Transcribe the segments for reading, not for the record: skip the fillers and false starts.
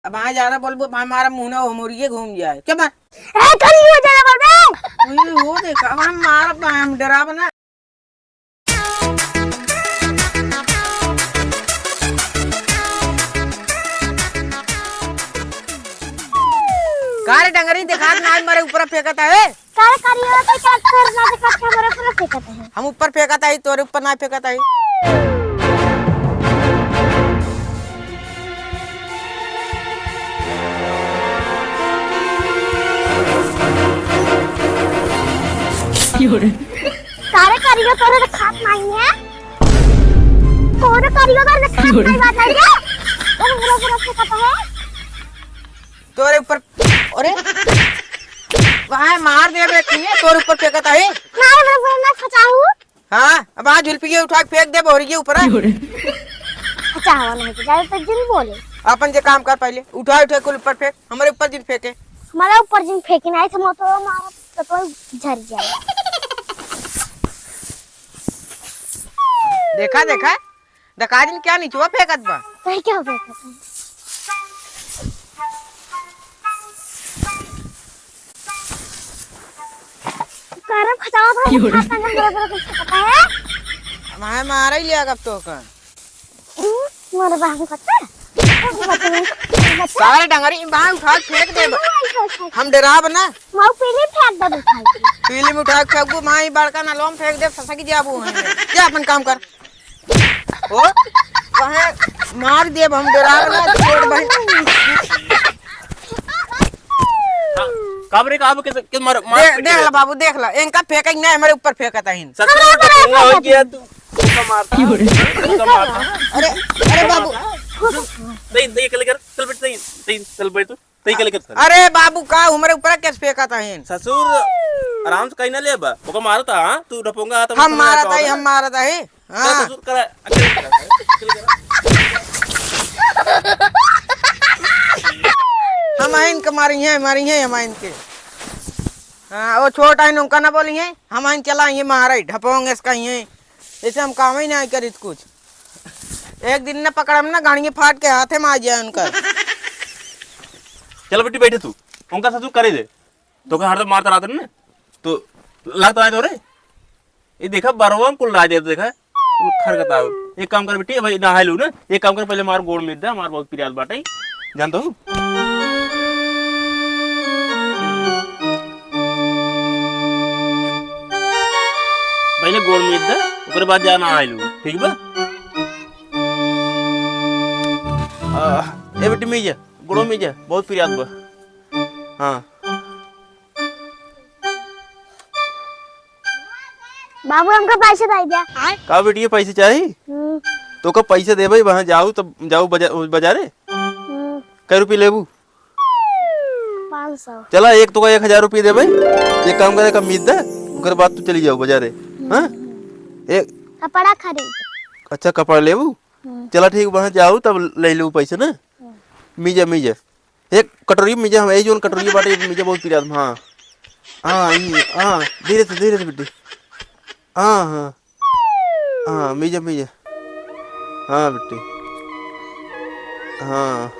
अब वहाँ ज्यादा बोल हमारा मुंह ना मुर्गे घूम जाए क्या बात हो देखा अब हम डरा बना कारे डंगरी देखा ना हमारे ऊपर फेंकता है कारे करियो तो क्या करना है कच्चा मेरे ऊपर फेंकता है हम ऊपर फेंकता है तोरे ऊपर ना फेंकता है कारे करियो तोरे खात नहीं है तोरे करियो तोरे खात नहीं बात है क्या तोरे ऊपर फेंकता है तोरे ऊपर अरे वहाँ मार दे बेटी है तोरे ऊपर फेंकता है ना मैं फसाऊं हाँ अब वहाँ झुलपी उठा के फेंक दे बोरी के ऊपर फसावा नहीं तो ज्यादा तो जिन बोले अपन जे काम कर पहले उठा उठा के ऊपर फेंक हमारे ऊपर जिन फेंके हमारे ऊपर जिन फेंकना है तो मारा तो झड़ जाए देखा देखा देखा दिन क्या नीचवा फेंकत बा तो क्या फेंकता है कारम खचावा था खाता नहीं बराबर कुछ पता है मैं मारा ही लिया कब तो का मेरे बाबू खाता सारे डंगरी वहाँ उठा के फेंक दे हम डरा बना माँ पीली फेंक दे उठाई पीली में उठा के फेंकू माँ ही बड़का नालों फेंक दे फंसा की जाबू क्या अपन काम कर ओ वहाँ मार दे हम डरा बना छोड़ भाई काबरे काब के मार देख ला बाबू देख ला इनका फेंका ही नहीं हमारे ऊपर फेंकता है ससुर हो गया तू मारता अरे अरे बाबू नहीं नहीं कल कर चल बैठ नहीं चल बैठ तू नहीं कल कर अरे बाबू का हमारे ऊपर कैसे फेंकता है ससुर आराम से कहीं ना ले बा वो मारता हां तू डपोंगा तो हम मारता है हां ससुर कर अकेले हम इनके मारी है हम इनके हाँ वो छोटा है उनका ना बोली है हम इन चला ये मारा ढपोंगे इसका ही ऐसे हम काम ही नहीं करी कुछ एक दिन ने पकड़ा ना गाड़ी फाट के हाथे में आ जाए उनका चल बेटी बैठे तू उनका ससुर करे दे तो का हर तो मारता रहता ना तो लगता है तो रे ये देखा बरवाम कुल राज देखा खरकता एक काम कर बेटी भाई नहा लू ना एक काम कर पहले मार गोड़ में दे मार बहुत प्रियाल बाटे जानता हूँ पहले गोड़ में दे उसके बाद जाना आ लू ठीक बा ए बेटी में जा गोड़ों में जा बहुत प्रियाल बा हाँ बाबू हमको पैसे दे दिया का बेटी ये पैसे चाहिए तो का पैसे दे भाई वहाँ जाऊ तब जाऊ बाजारे कै रुपये लेबू 500 चला एक तो का 1000 रुपये दे भाई एक काम करे कमीज दे उसके बाद तू चली जाओ बाजारे हाँ एक कपड़ा खरीद अच्छा कपड़ा लेबू चला ठीक वहाँ जाऊ तब ले लू पैसे ना मीजा एक कटोरी मीजा हम जोन कटोरी बाटे मीजा बहुत पिया हाँ हाँ धीरे से बेटी हाँ मीजा हाँ बेटी हाँ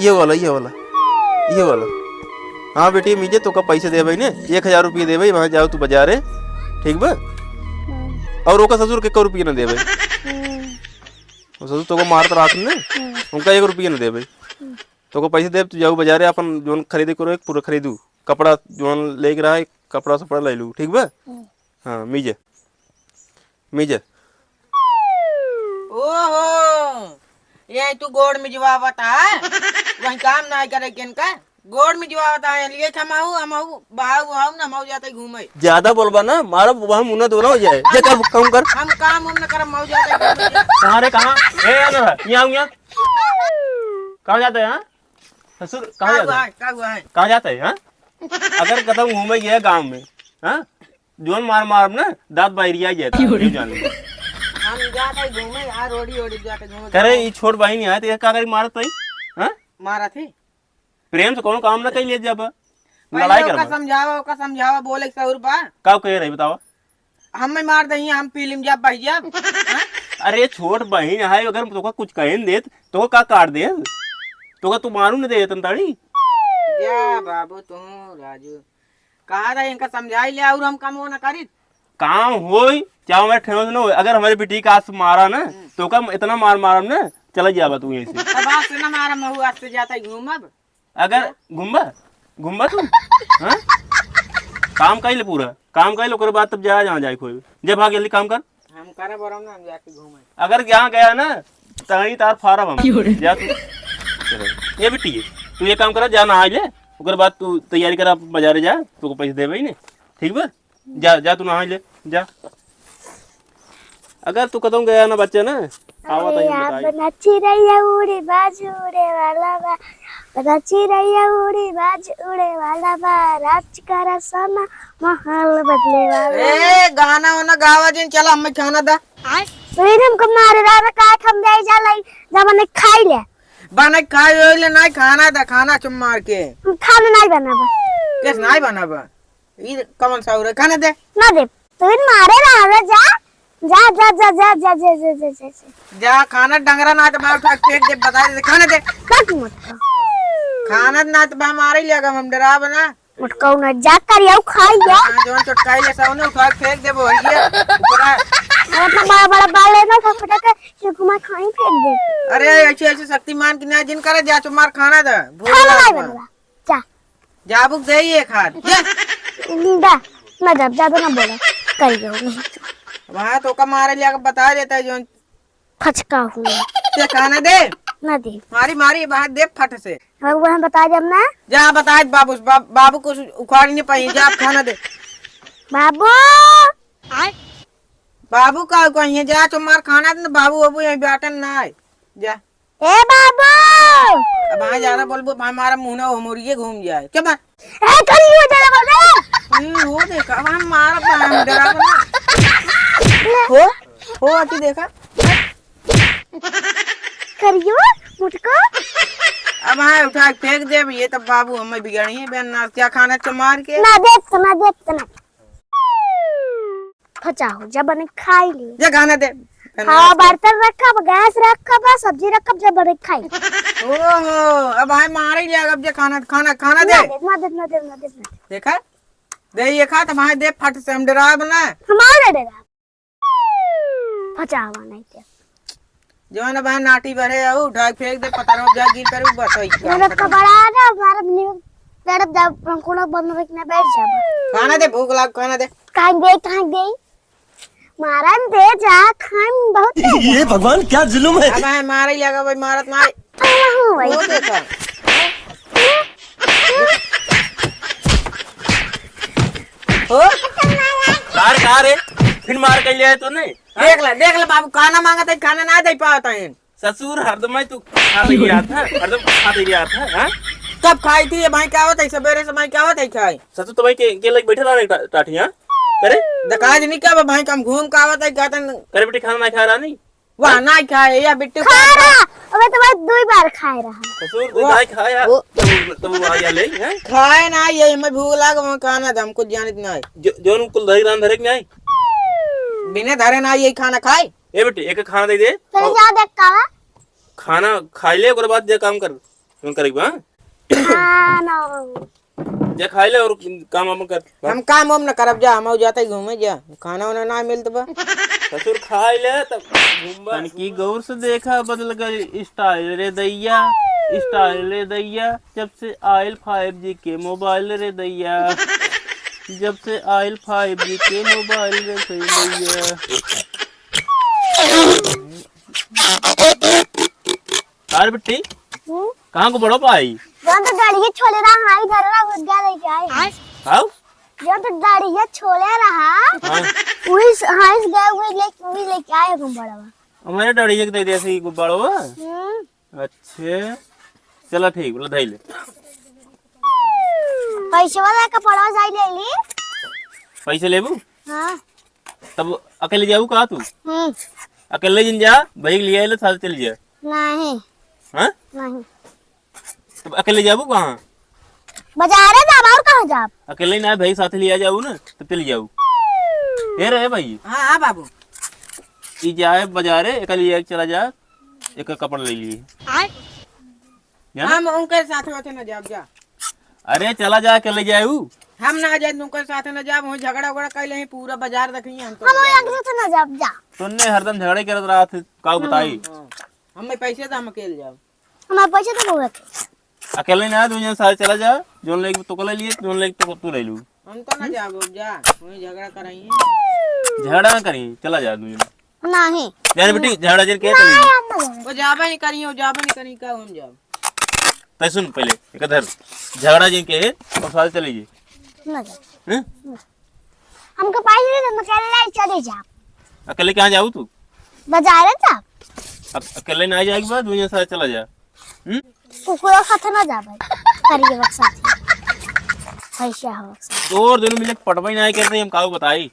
ये वाला हाँ बेटी मीजे तो का पैसे दे भाई ने 1000 रुपये दे भाई वहाँ जाओ तू बाजारे ठीक बा और ओका ससुर के 1 रुपये न दे भाई ससुर तो को मारता रात ने उनका 1 रुपये न दे भाई तो को पैसे दे तू जाओ बाजारे अपन जोन खरीदे करो एक पूरा खरीदू कपड़ा जोन लेके रहा है कपड़ा सपड़ा ले लू ठीक बा हाँ मीजे ओहो ये तू गोड़ में जवाबता है वही काम नहीं करे किनका गोड़ में जवाबता है लिए हमाऊ बाहु ना मऊ जाते घूमे ज्यादा बोलबा ना मारा वहां मुन्ना दोना हो जाए जे कर काम कर हम काम न कर मऊ जाते कहां रे कहां ए यहां कहां जाते हैं ससुर कहां जाते हैं हां अगर कदम घूमे गया गांव में हां जोन मार ना दांत बाहरिया जाता है जान हम जाते घूमे आ रोडी जाते घूमे करे ई छोट भाई नहीं आए तो का करी मारत भाई हां मारा थे प्रेम से कोनो काम ना कई ले जाबा लड़ाई कर का समझावा बोले 100 रुपया का कह रही बताओ हम में मार दही हम फिल्म जब भाई जब अरे छोट बहन है अगर तो कुछ कहें दे तो का काट दे तो का तू मारू न दे तंताड़ी जा बाबू तू राजू कहा था इनका समझाई ले और हम काम वो न करी काम होई चाहे मैं ठेव न हो। अगर हमारे बेटी का आज मारा ना तो का इतना मार मारम ना चला जाबा तू यहीं से। अब आज से ना मारा महू आज से जाता है घूमब अगर घूमबा घूमबा तू हाँ काम कइले पूरा काम कइले ओकर बाद तब जा जहाँ जाए कोई जब भाग जल्दी काम कर। हम करे बरम ना हम जाके घूमे अगर यहाँ गया ना तही तार फारम हम जा तू चलो। ये बेटी है तू ये काम करा जा नहा ले ओकर बाद तू तैयारी करा बाजारे जा तू पैसे दे भाई ने ठीक बा जा जा तू नहा ले जा। अगर तू कदम गया ना बच्चा ना आवा अरे तही यार बताई बना चिड़ैया उड़ी बाज उड़े वाला बा बना चिड़ैया उड़ी बाज उड़े वाला बा राज का सोना महल बदले वाला। ए गाना वाना गावा जिन चला हमें खाना दा तो हमको मारे रहा का हम दे जा लाई जब ने खाई ले बना खाए हो ले नहीं खाना दा खाना चुम मार के हम खाना नहीं बनाबा कैसे नहीं बनाबा ये कमन सा हो रहा खाना दे ना दे तो इन मारे रहा जा जा जा जा जा जा जा जा जा जा जा खाना डंगरा ना तो मैं उठा के फेंक दे बता दे खाना दे कट मत खाना ना तो मैं मार ही लेगा हम डरा बना मुटको न जा कर याऊ खाई जा जोन चटकाई ले साउने उठा के फेंक दे भैया पूरा इतना बड़ा बड़ा बाल है ना फटाफट के घुमा खाई फेंक दे। अरे ऐसे ऐसे शक्तिमान की ना जिन करे जा चुमार खाना दा खाना नहीं बनवा जा जा बुक दे ये खाद दा ना जब ज्यादा ना बोला कर दो वहां तो का मारे लिया बता देता है जोन फचका हूँ ते खाना दे ना दे मारी मारी बाहर दे फट से हम बता जब ना जा बता बाबू बाबू को उखाड़ नहीं पाई जा आप खाना दे बाबू बाबू का कहीं जा तुम्हार खाना दे बाबू बाबू यहीं बैठन ना है जा ए बाबू अब वहां ज्यादा बोलबो हमारा मुंह ना मुर्गे घूम जाए क्या बात ए करी हो जा बोल हो देखा हम मारा हम डरा ना हो आती देखा करियो मुझको अब हाँ उठा के फेंक दे ये तो बाबू हमें बिगाड़ी है बहन ना क्या खाना चमार के ना दे ना फचा हो जब बने खाई ली जा खाना दे हाँ बर्तन रखा गैस रखा सब्जी रखा जब बने खाई ओहो अब हाँ मार ही लिया अब जे खाना खाना खाना दे ना दे देखा दे ये खा तो वहां दे फट से हम डरा बना हमारे दे फचा हुआ नहीं थे जो है ना बहन नाटी भरे उठा के फेंक दे पता रहो जा गिर पर बस मेरा कबड़ा ना हमारा मेरा जब पंखुड़ा बंद रखने बैठ जा खाना दे भूख लाग खाना दे कहाँ दे मारा दे जा खान बहुत ये भगवान क्या जुल्म है। अब है मार ही लगा भाई मारत मार हूँ भाई वो देखा हो कार है फिर मार के लिया तो नहीं देख ले बाबू खाना मांगा था खाना ना दे पाता है ससुर हरदम तू खा ले गया था हरदम खा ले गया था हाँ कब खाई थी ये भाई क्या होता है सवेरे से भाई क्या होता है खाई ससुर तो भाई के लग बैठे रहा टाठी हाँ करे दकाज नहीं क्या भाई कम घूम का होता है कहता करे बेटी खाना नहीं खा रहा नहीं वहाँ ना खाए या बिट्टू खा रहा अबे तो भाई 2 बार खाए रहा ससुर तू भाई खाया तब वो आया ले हैं खाए ना ये मैं भूख लाग वहाँ खाना था हमको जानत ना है जोन कुल धरी रान धरे नहीं बिना धरे ना ये खाना खाए ए बेटी एक खाना दे दे फिर जा देख का खाना खा ले ओकर बाद जे काम कर तुम करेगी हां खाना जे खा ले और काम हम कर हम काम हम न करब जा हम जाते घूमे जा खाना वाना ना मिलत बा ससुर खा ले तब घूमबा की गौर से देखा बदल गई स्टाइल रे दैया स्टाइल रे दैया जब से आयल 5G के मोबाइल रे दैया जब से आयल 5G के मोबाइल रे दैया यार बेटी कहाँ को बड़ो पाई जो तो गाड़ी छोले रहा हां इधर रहा घुस गया लेके आए हां जो तो गाड़ी छोले रहा हां उस हां इस गए हुए लेके आए हम बड़ा हमारे डैडी जी के दे दिया सी बड़ो अच्छे चलो ठीक बोला धई ले पैसे वाला का पड़ा जाई ले ली पैसे लेबू हां तब अकेले जाऊ कहा तू अकेले जिन जा भाई लिया ले साथ चल जा नहीं हां नहीं तब अकेले जाबू कहां बाजार है जाब और कहां जाब अकेले ना भाई साथ लिया जाऊ ना तो चल जाऊ ये रहे भाई हाँ हाँ बाबू ई जाए बाजारे एक लिया चला जा एक कपड़ा ले लिए जाना? हम उनके साथ होते न जाब जा अरे चला जा के ले जाऊ। हम ना जाए उनके साथ न जाब हो झगड़ा उगड़ा कैले हैं पूरा बाजार देखिए हम तो हम लोग साथ ना जाब जा। तुमने हरदम झगड़े करत रहा थे का बताई। हाँ। हमें पैसे तो हम अकेले जाब हमारे पैसे तो होगा अकेले ना दुनिया साथ चला जा, जोन लेके तो ले लिए, जोन लेके तो तू ले लू। हम तो ना जाब जा वही झगड़ा कराइए झगड़ा ना करी, चला जा दुनिया नहीं जाने बेटी, झगड़ा जिन के चली हम ना जाएंगे। वो जाबा नहीं करिए वो जाबा नहीं करी का हम जाब तय सुन पहले एक धर झगड़ा जिन के और साथ चली जी। ना जाए हैं? हमको पैसे दे दो अकेले चले जा अकेले कहाँ जाऊ तू? बाजार है जा अकेले ना जाएगी बात, दुनिया साथ चला जा। कुकुर साथ ना जा भाई करिए वक्त साथ पैसा हो वक्त तो दोनों मिले पटवाई ना करते हम काऊ बताई।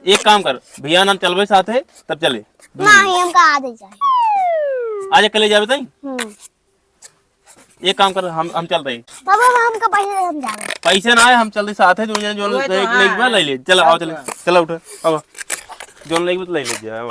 एक काम कर भैया नाम चलवे साथ है तब चले। नहीं हमका आ दे जाए आज अकेले जा बताई। हम्म एक काम कर हम चलते हैं, तब हमका पैसे दे हम जा रहे पैसे ना आए हम चलते साथ है दुनिया जोन वही तो, ले हाँ, ले ले चला आओ चले चला उठ अब जोन ले ले ले जा।